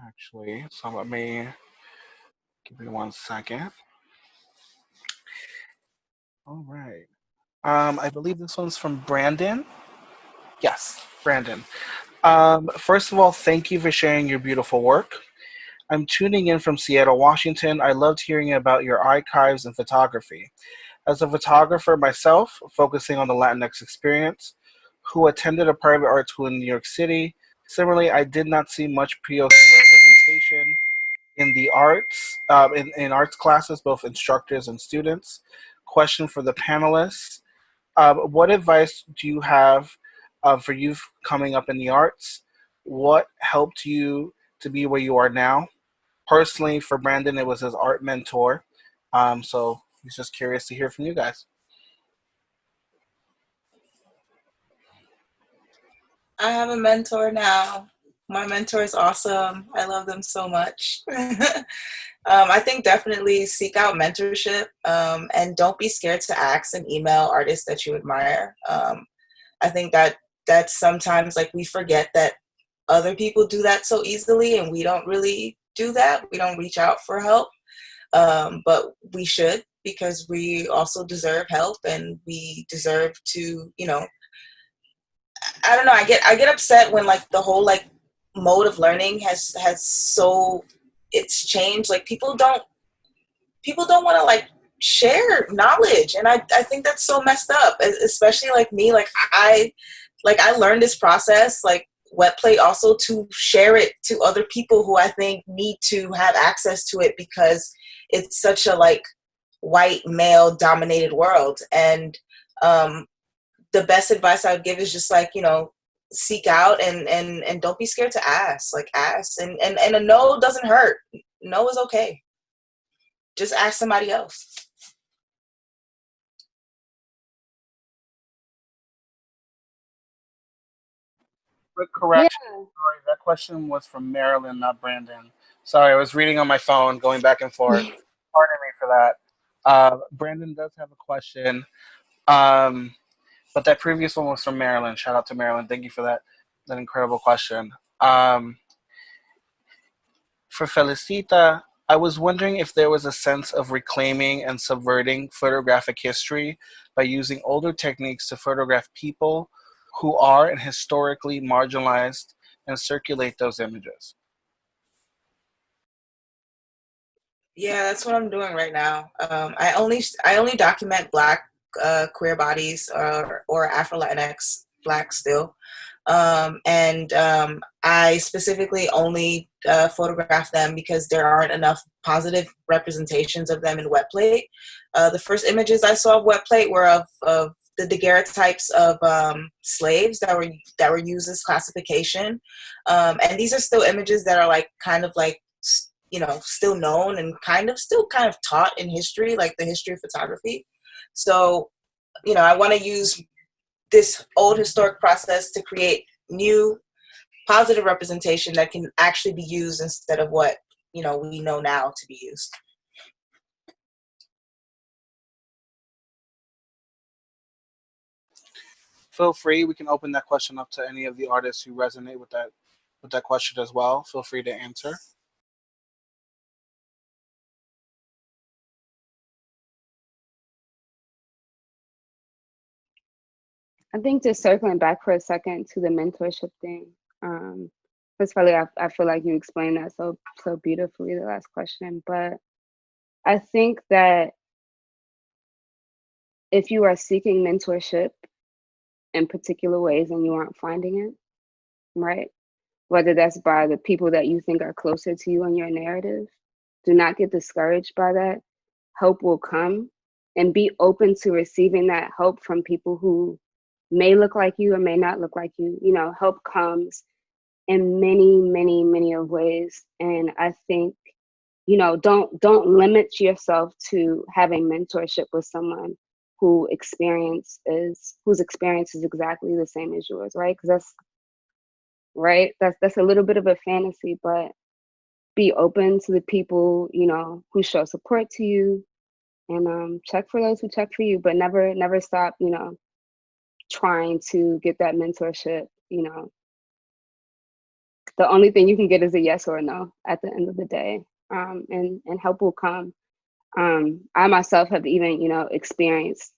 actually. So let me give me 1 second. All right. I believe this one's from Brandon. Yes, Brandon. First of all, thank you for sharing your beautiful work. I'm tuning in from Seattle, Washington. I loved hearing about your archives and photography. As a photographer myself, focusing on the Latinx experience, who attended a private art school in New York City, similarly, I did not see much POC representation in the arts, in arts classes, both instructors and students. Question for the panelists. What advice do you have for youth coming up in the arts? What helped you to be where you are now? Personally, for Brandon, it was his art mentor. So he's just curious to hear from you guys. I have a mentor now. My mentor is awesome. I love them so much. I think definitely seek out mentorship, and don't be scared to ask and email artists that you admire. I think that sometimes like we forget that other people do that so easily, and we don't really do that. We don't reach out for help, but we should, because we also deserve help, and we deserve to, you know, I don't know. I get upset when like the whole like mode of learning has so it's changed. Like people don't want to like share knowledge, and I think that's so messed up. Especially like me, I learned this process like wet plate also to share it to other people who I think need to have access to it, because it's such a like white male dominated world. And the best advice I would give is just like, you know, seek out and don't be scared to ask. Like ask, and a no doesn't hurt. No is okay. Just ask somebody else. Quick Yeah. correction. Sorry, that question was from Marilyn, not Brandon. Sorry, I was reading on my phone, going back and forth. Pardon me for that. Brandon does have a question, but that previous one was from Marilyn. Shout out to Marilyn. Thank you for that incredible question. For Felicita, I was wondering if there was a sense of reclaiming and subverting photographic history by using older techniques to photograph people who are and historically marginalized and circulate those images. Yeah, that's what I'm doing right now. I only document Black queer bodies, or Afro Latinx Black still, and I specifically only photograph them because there aren't enough positive representations of them in wet plate. The first images I saw of wet plate were of the daguerreotypes of slaves that were used as classification, and these are still images that are like kind of like, you know, still known and still kind of taught in history, like the history of photography. So, you know, I want to use this old historic process to create new positive representation that can actually be used instead of what, you know, we know now to be used. Feel free, we can open that question up to any of the artists who resonate with that question as well. Feel free to answer. I think just circling back for a second to the mentorship thing. Because I feel like you explained that so beautifully the last question. But I think that if you are seeking mentorship in particular ways and you aren't finding it, right? Whether that's by the people that you think are closer to you in your narrative, do not get discouraged by that. Help will come, and be open to receiving that help from people who may look like you or may not look like you. You know, help comes in many of ways. And I think, you know, don't limit yourself to having mentorship with someone whose experience is exactly the same as yours, right? Because that's a little bit of a fantasy, but be open to the people, you know, who show support to you, and check for those who check for you, but never stop, you know, trying to get that mentorship. You know, the only thing you can get is a yes or a no at the end of the day. And help will come. I myself have even, you know, experienced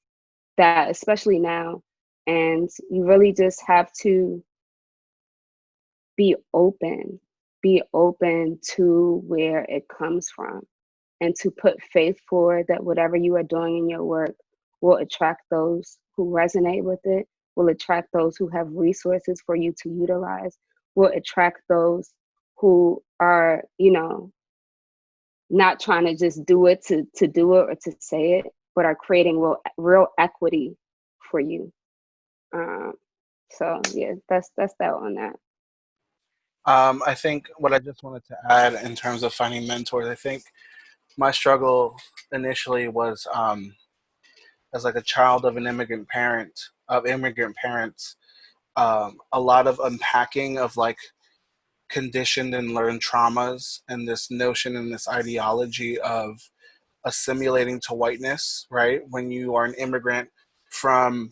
that, especially now. And you really just have to be open to where it comes from, and to put faith forward that whatever you are doing in your work will attract those who resonate with it, will attract those who have resources for you to utilize, will attract those who are, you know, not trying to just do it to do it or to say it, but are creating real equity for you. So yeah, that's that on that. I think what I just wanted to add in terms of finding mentors, I think my struggle initially was as like a child of immigrant parents, a lot of unpacking of like conditioned and learned traumas, and this notion and this ideology of assimilating to whiteness, right? When you are an immigrant from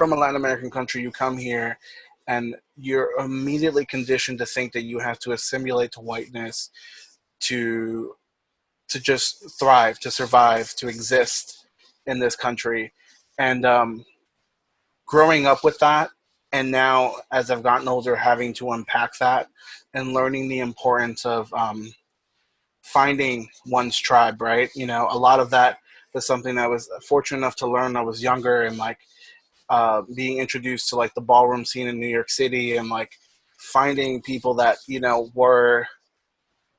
a Latin American country, you come here and you're immediately conditioned to think that you have to assimilate to whiteness to just thrive, to survive, to exist in this country. And growing up with that, and now as I've gotten older, having to unpack that and learning the importance of finding one's tribe, right? You know, a lot of that was something I was fortunate enough to learn when I was younger, and like being introduced to like the ballroom scene in New York City, and like finding people that, you know, were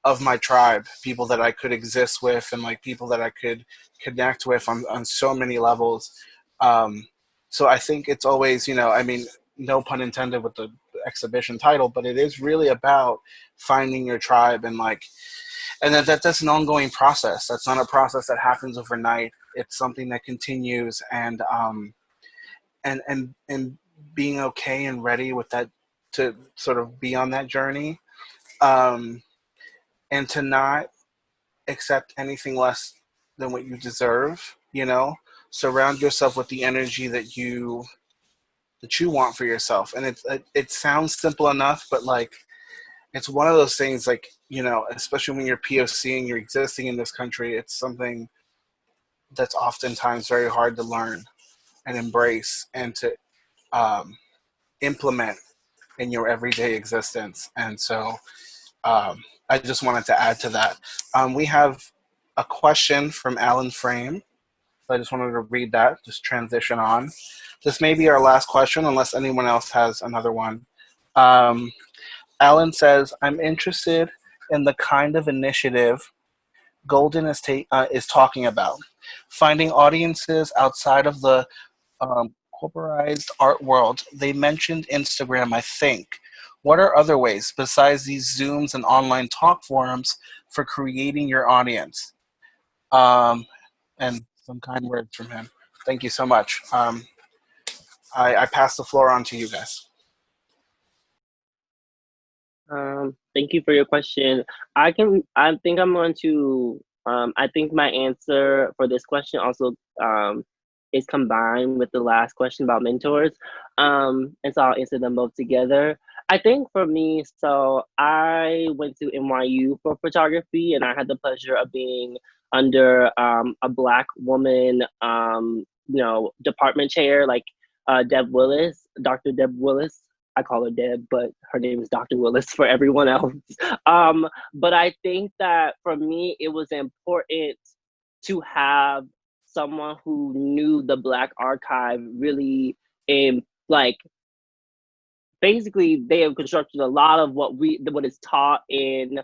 of my tribe, people that I could exist with, and like people that I could connect with on so many levels. So I think it's always, you know, I mean, no pun intended with the exhibition title, but it is really about finding your tribe, and like, and that's an ongoing process. That's not a process that happens overnight. It's something that continues, and being okay and ready with that, to sort of be on that journey, um, and to not accept anything less than what you deserve. You know, surround yourself with the energy that you want for yourself. And it sounds simple enough, but like, it's one of those things, like, you know, especially when you're POC and you're existing in this country, it's something that's oftentimes very hard to learn and embrace and to um, implement in your everyday existence. And so I just wanted to add to that. We have a question from Alan Frame. So I just wanted to read that, just transition on. This may be our last question unless anyone else has another one. Alan says, I'm interested in the kind of initiative Golden is talking about, finding audiences outside of the corporatized art world. They mentioned Instagram, I think. What are other ways besides these Zooms and online talk forums for creating your audience? And some kind words from him. Thank you so much. I pass the floor on to you guys. Thank you for your question. I think I'm going to, I think my answer for this question also is combined with the last question about mentors. And so I'll answer them both together. I think for me, so I went to NYU for photography, and I had the pleasure of being under a Black woman, you know, department chair. Like, Deb Willis, Dr. Deb Willis. I call her Deb, but her name is Dr. Willis for everyone else. But I think that for me, it was important to have someone who knew the Black Archive really in like basically they have constructed a lot of what is taught in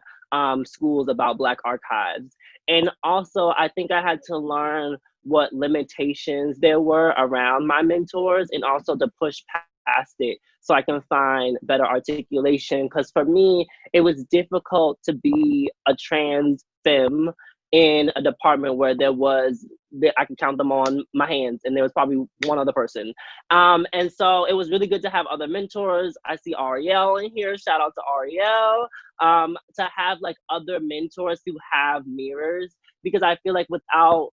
schools about Black archives. And also I think I had to learn what limitations there were around my mentors and also to push past it so I can find better articulation. Because for me, it was difficult to be a trans femme in a department where I can count them on my hands, and there was probably one other person. And so it was really good to have other mentors. I see Ariel in here, shout out to Ariel. To have like other mentors who have mirrors, because I feel like without,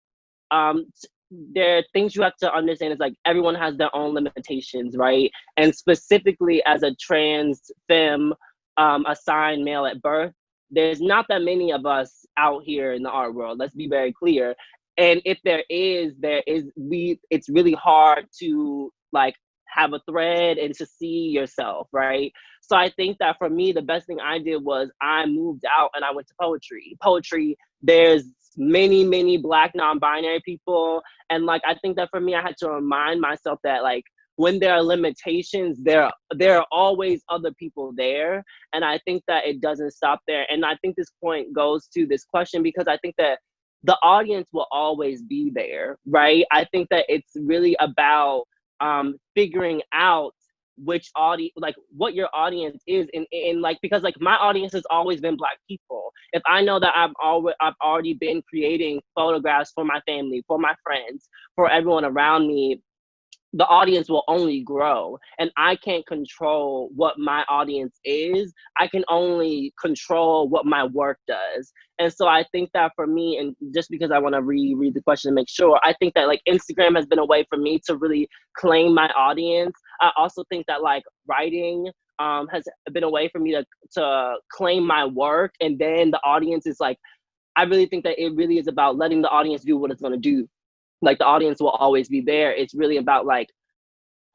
there are things you have to understand is like everyone has their own limitations, right? And specifically as a trans femme, assigned male at birth, there's not that many of us out here in the art world. Let's be very clear. And if it's really hard to like have a thread and to see yourself, right? So I think that for me, the best thing I did was I moved out and I went to poetry. Poetry, there's many Black non-binary people. And like, I think that for me, I had to remind myself that like, when there are limitations, there are always other people there. And I think that it doesn't stop there. And I think this point goes to this question, because I think that the audience will always be there, right? I think that it's really about figuring out which audience, like what your audience is. And like, because like my audience has always been Black people. If I know that I've already been creating photographs for my family, for my friends, for everyone around me, the audience will only grow. And I can't control what my audience is. I can only control what my work does. And so I think that for me, and just because I want to reread the question to make sure, I think that like Instagram has been a way for me to really claim my audience. I also think that like writing has been a way for me to claim my work. And then the audience is like, I really think that it really is about letting the audience do what it's going to do. Like the audience will always be there. It's really about like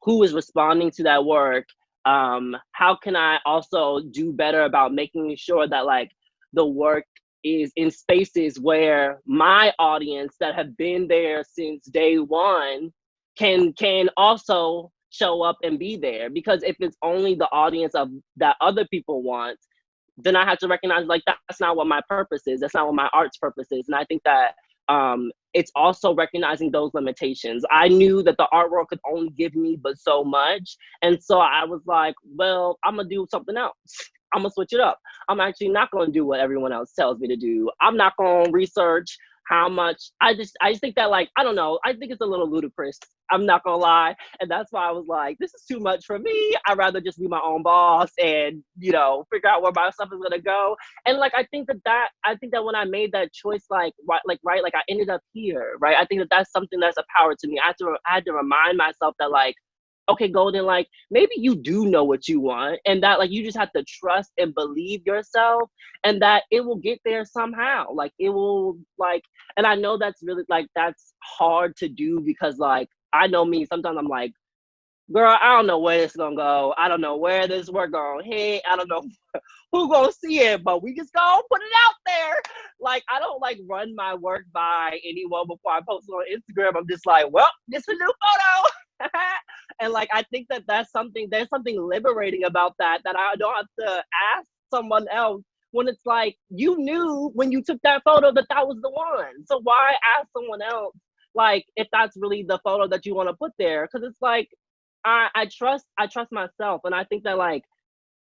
who is responding to that work. How can I also do better about making sure that like the work is in spaces where my audience that have been there since day one can also show up and be there. Because if it's only the audience of that other people want, then I have to recognize like that's not what my purpose is. That's not what my art's purpose is. And I think that it's also recognizing those limitations. I knew that the art world could only give me but so much. And so I was like, well, I'm gonna do something else. I'm gonna switch it up. I'm actually not gonna do what everyone else tells me to do. I'm not gonna research how much. I just think that like, I don't know, I think it's a little ludicrous. I'm not gonna lie. And that's why I was like, this is too much for me. I'd rather just be my own boss and, you know, figure out where my stuff is gonna go. And like, I think that when I made that choice, like I ended up here, right? I think that that's something that's a power to me. I had to remind myself that like, okay, Golden, like maybe you do know what you want, and that like you just have to trust and believe yourself, and that it will get there somehow. Like it will like, and I know that's really like, that's hard to do, because like, I know me, sometimes I'm like, girl, I don't know where this is gonna go. I don't know where this work gonna hit. I don't know who gonna see it, but we just gonna put it out there. Like, I don't like run my work by anyone before I post it on Instagram. I'm just like, well, this is a new photo. And like, I think that there's something liberating about that I don't have to ask someone else, when it's like, you knew when you took that photo that was the one. So why ask someone else, like, if that's really the photo that you want to put there? Because it's like, I trust myself. And I think that like,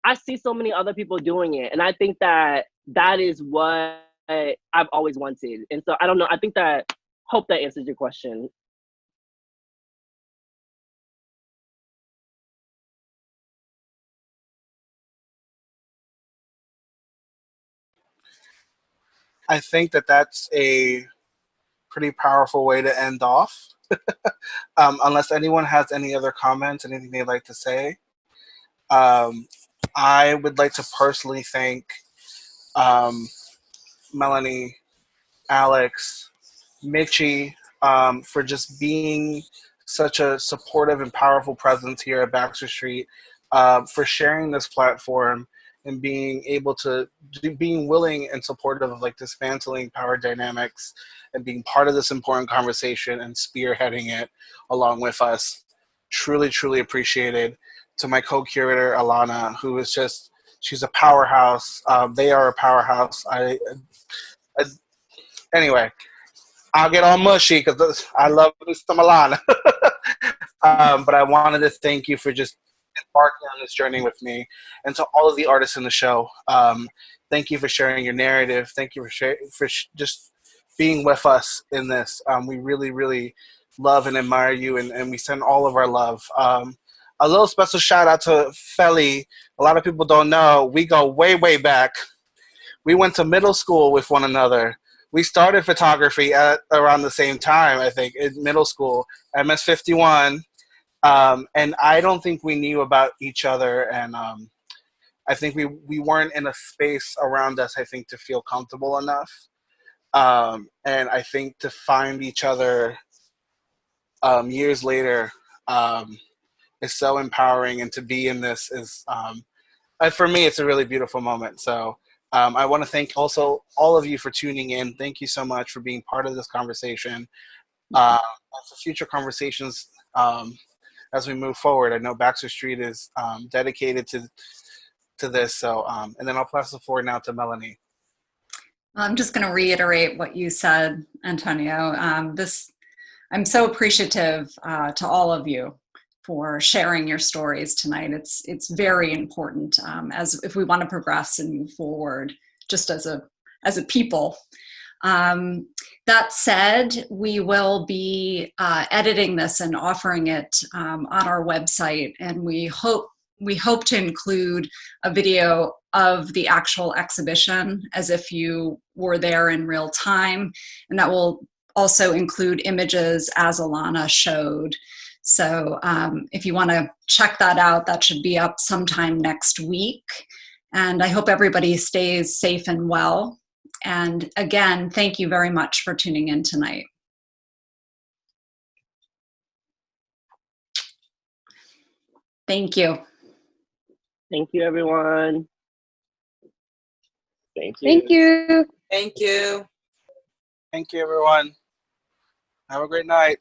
I see so many other people doing it. And I think that is what I've always wanted. And so I don't know, hope that answers your question. I think that that's a pretty powerful way to end off. Unless anyone has any other comments, anything they'd like to say. I would like to personally thank Melanie, Alex, Mitchie, for just being such a supportive and powerful presence here at Baxter Street, for sharing this platform and being able to, being willing and supportive of like dismantling power dynamics and being part of this important conversation and spearheading it along with us. Truly, truly appreciated. To my co-curator, Alana, who is just, she's a powerhouse. They are a powerhouse. Anyway, I'll get all mushy because I love me some Alana. But I wanted to thank you for just embarking on this journey with me, and to all of the artists in the show. Thank you for sharing your narrative. Thank you for just being with us in this. We really, really love and admire you, and we send all of our love. A little special shout out to Feli. A lot of people don't know, we go way, way back. We went to middle school with one another. We started photography at around the same time, I think, in middle school, MS 51. And I don't think we knew about each other. And I think we weren't in a space around us, I think, to feel comfortable enough. And I think to find each other years later is so empowering. And to be in this is, for me, it's a really beautiful moment. So I want to thank also all of you for tuning in. Thank you so much for being part of this conversation. And for future conversations, as we move forward, I know Baxter Street is dedicated to this. So, and then I'll pass the floor now to Melanie. I'm just going to reiterate what you said, Antonio. I'm so appreciative to all of you for sharing your stories tonight. It's very important as if we want to progress and move forward, just as a people. That said, we will be editing this and offering it on our website, and we hope to include a video of the actual exhibition as if you were there in real time, and that will also include images as Alana showed. So if you want to check that out, that should be up sometime next week. And I hope everybody stays safe and well. And again, thank you very much for tuning in tonight. Thank you. Thank you, everyone. Thank you. Thank you. Thank you. Thank you, everyone. Have a great night.